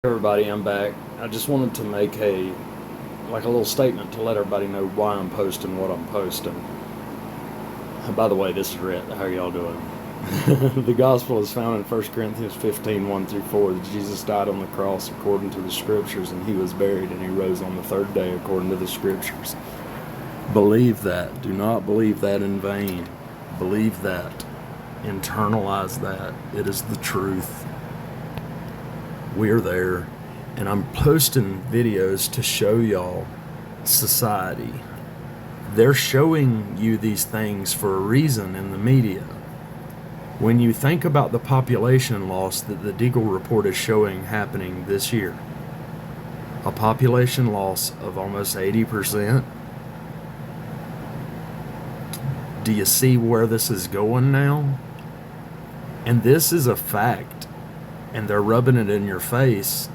Everybody, I'm back. I just wanted to make a little statement to let everybody know why I'm posting what I'm posting. By the way, this is Rhett. How are y'all doing? The gospel is found in 1 Corinthians 15, 1 through 4, that Jesus died on the cross according to the scriptures, and he was buried, and he rose on the third day according to the scriptures. Believe that. Do not believe that in vain. Believe that. Internalize that. It is the truth. We're there, and I'm posting videos to show y'all society. They're showing you these things for a reason in the media. When you think about the population loss that the Deagle report is showing happening this year, a population loss of almost 80%, do you see where this is going now? And this is a fact. And they're rubbing it in your face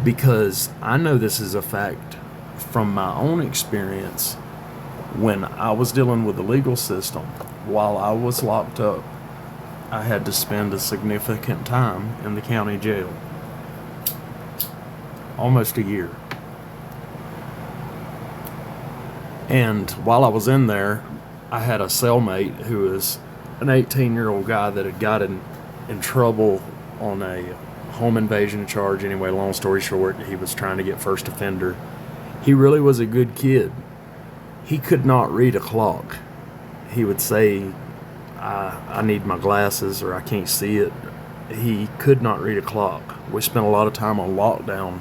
because I know this is a fact from my own experience when I was dealing with the legal system. While I was locked up, I had to spend a significant time in the county jail. Almost a year. And while I was in there, I had a cellmate who was an 18-year-old guy that had gotten in trouble on a home invasion charge. Anyway, long story short, he was trying to get first offender. He really was a good kid. He could not read a clock. He would say, I need my glasses, or I can't see it. He could not read a clock. We spent a lot of time on lockdown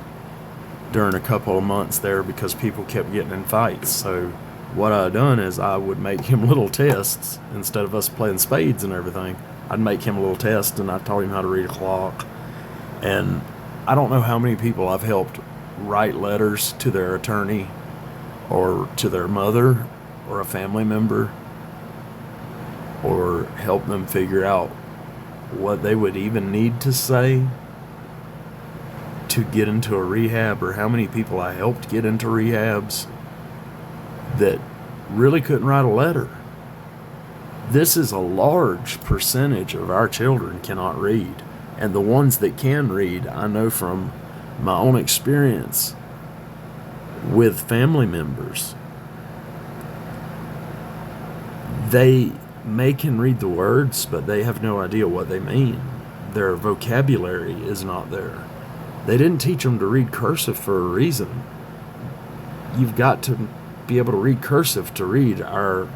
during a couple of months there because people kept getting in fights. So what I had done is I would make him little tests instead of us playing spades and everything. I'd make him a little test, and I taught him how to read a clock. And I don't know how many people I've helped write letters to their attorney or to their mother or a family member, or help them figure out what they would even need to say to get into a rehab, or how many people I helped get into rehabs that really couldn't write a letter. This is a large percentage of our children cannot read. And the ones that can read, I know from my own experience with family members, they can read the words, but they have no idea what they mean. Their vocabulary is not there. They didn't teach them to read cursive for a reason. You've got to be able to read cursive to read our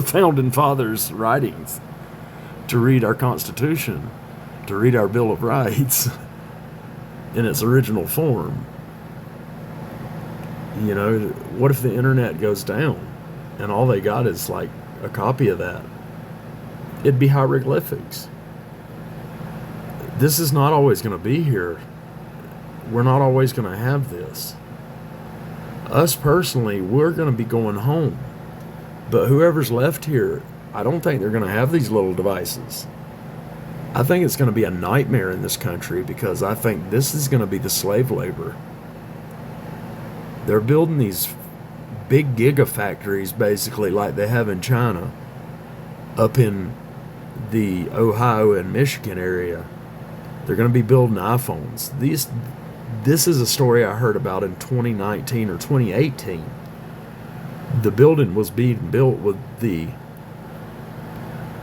founding fathers' writings, to read our Constitution, to read our Bill of Rights in its original form. You know, what if the internet goes down and all they got is like a copy of that? It'd be hieroglyphics. This is not always going to be here. We're not always going to have this. Us personally, we're going to be going home. But whoever's left here, I don't think they're going to have these little devices. I think it's going to be a nightmare in this country, because I think this is going to be the slave labor. They're building these big gigafactories, basically, like they have in China, up in the Ohio and Michigan area. They're going to be building iPhones. This is a story I heard about in 2019 or 2018. The building was being built with the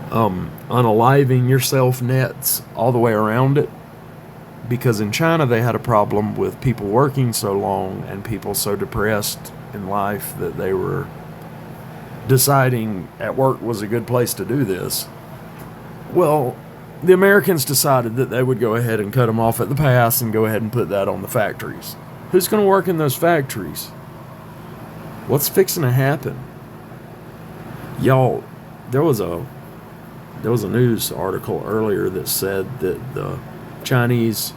unaliving yourself nets all the way around it, because in China they had a problem with people working so long and people so depressed in life that they were deciding at work was a good place to do this. Well, the Americans decided that they would go ahead and cut them off at the pass and go ahead and put that on the factories. Who's going to work in those factories? What's fixing to happen? Y'all, there was a news article earlier that said that the Chinese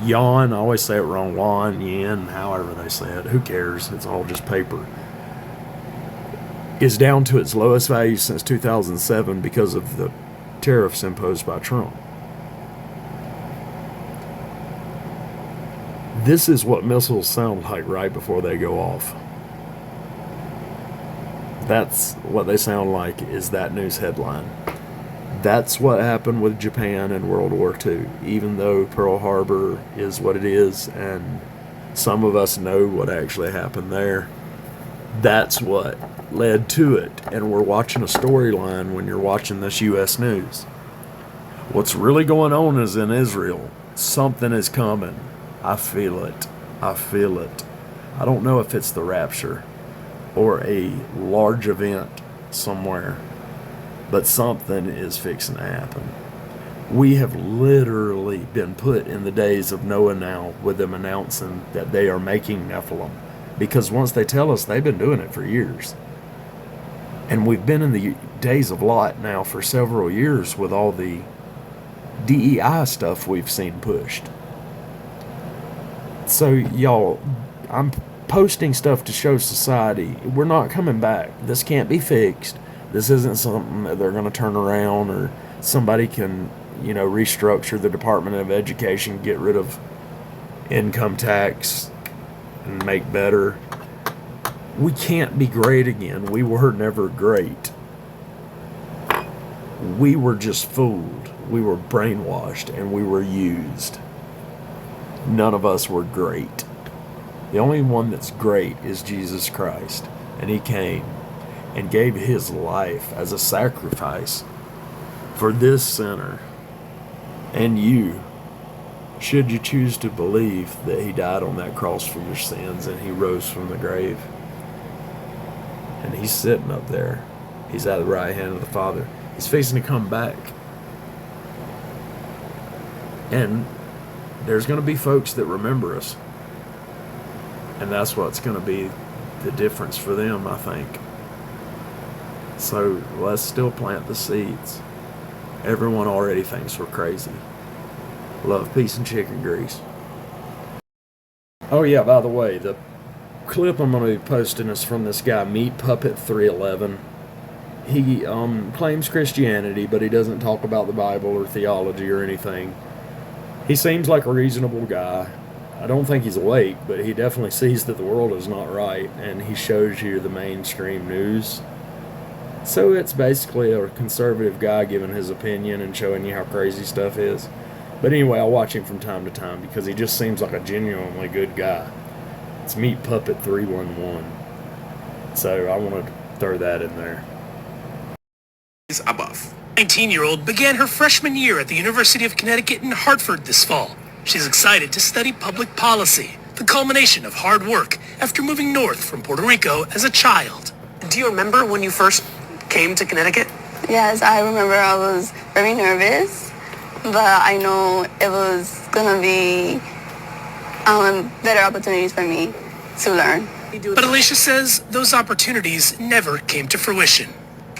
yuan, I always say it wrong, yuan, yen, however they say it, who cares? It's all just paper, is down to its lowest value since 2007 because of the tariffs imposed by Trump. This is what missiles sound like right before they go off. That's what they sound like, is that news headline. That's what happened with Japan in World War II. Even though Pearl Harbor is what it is, and some of us know what actually happened there, that's what led to it. And we're watching a storyline when you're watching this U.S. news. What's really going on is in Israel. Something is coming. I feel it. I feel it. I don't know if it's the rapture or a large event somewhere, but something is fixing to happen. We have literally been put in the days of Noah now, with them announcing that they are making Nephilim. Because once they tell us, they've been doing it for years. And we've been in the days of Lot now for several years with all the DEI stuff we've seen pushed. So, y'all, I'm posting stuff to show society we're not coming back. This can't be fixed. This isn't something that they're going to turn around, or somebody can, restructure the Department of Education, get rid of income tax, and make better. We can't be great again. We were never great. We were just fooled. We were brainwashed, and we were used. None of us were great. The only one that's great is Jesus Christ. And he came and gave his life as a sacrifice for this sinner and you, should you choose to believe that he died on that cross for your sins and he rose from the grave. And he's sitting up there. He's at the right hand of the Father. He's fixing to come back. And there's going to be folks that remember us. And that's what's going to be the difference for them, I think. So let's still plant the seeds. Everyone already thinks we're crazy. Love, peace, and chicken grease. Oh yeah, by the way, the clip I'm going to be posting is from this guy, Meat Puppet 311. He claims Christianity, but he doesn't talk about the Bible or theology or anything. He seems like a reasonable guy. I don't think he's awake, but he definitely sees that the world is not right, and he shows you the mainstream news. So it's basically a conservative guy giving his opinion and showing you how crazy stuff is. But anyway, I'll watch him from time to time because he just seems like a genuinely good guy. It's Meat Puppet 311. So I want to throw that in there. Above. 19-year-old began her freshman year at the University of Connecticut in Hartford this fall. She's excited to study public policy, the culmination of hard work after moving north from Puerto Rico as a child. Do you remember when you first came to Connecticut? Yes, I remember I was very nervous, but I know it was going to be better opportunities for me to learn. But Alicia says those opportunities never came to fruition.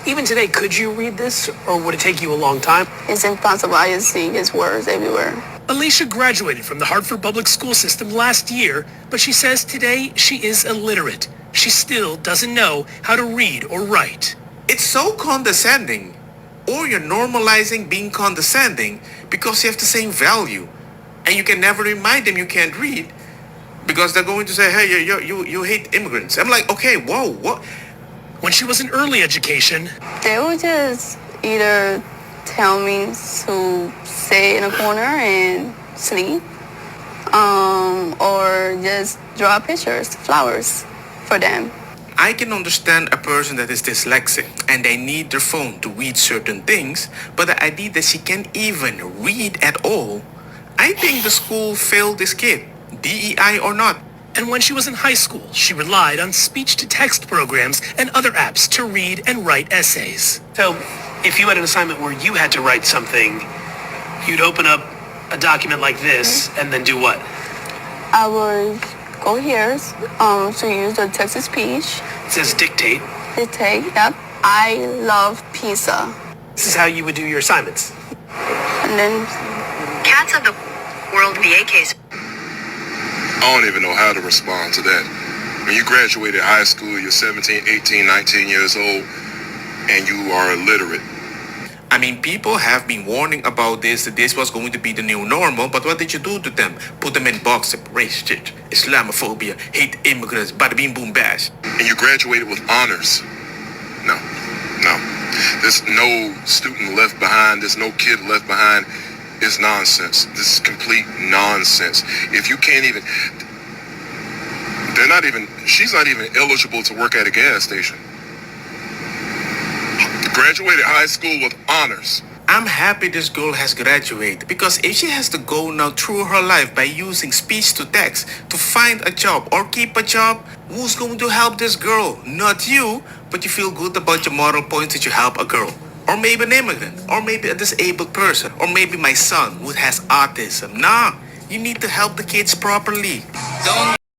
Even today, could you read this, or would it take you a long time? It's impossible. I just see his words everywhere. Alicia graduated from the Hartford Public School System last year, but she says today she is illiterate. She still doesn't know how to read or write. It's so condescending, or you're normalizing being condescending because you have the same value, and you can never remind them you can't read because they're going to say, hey, you hate immigrants. I'm like, okay, whoa, what? When she was in early education, they would just either tell me to sit in a corner and sleep, or just draw pictures, flowers for them. I can understand a person that is dyslexic and they need their phone to read certain things, but the idea that she can't even read at all, I think the school failed this kid, DEI or not. And when she was in high school, she relied on speech-to-text programs and other apps to read and write essays. So, if you had an assignment where you had to write something, you'd open up a document like this and then do what? I would go here to use the text-to-speech. It says dictate. Dictate, yep. I love pizza. This is how you would do your assignments. And then... Cats of the World VA case. I don't even know how to respond to that. When you graduated high school, you're 17, 18, 19 years old, and you are illiterate. I mean, people have been warning about this, that this was going to be the new normal, but what did you do to them? Put them in boxes, race shit, Islamophobia, hate immigrants, bada bing boom bash. And you graduated with honors. No. There's no student left behind. There's no kid left behind. It's nonsense. This is complete nonsense. If you can't even, she's not even eligible to work at a gas station. Graduated high school with honors. I'm happy this girl has graduated because if she has to go now through her life by using speech to text to find a job or keep a job, who's going to help this girl? Not you, but you feel good about your moral points that you help a girl. Or maybe an immigrant, or maybe a disabled person, or maybe my son who has autism. Nah, you need to help the kids properly. Don't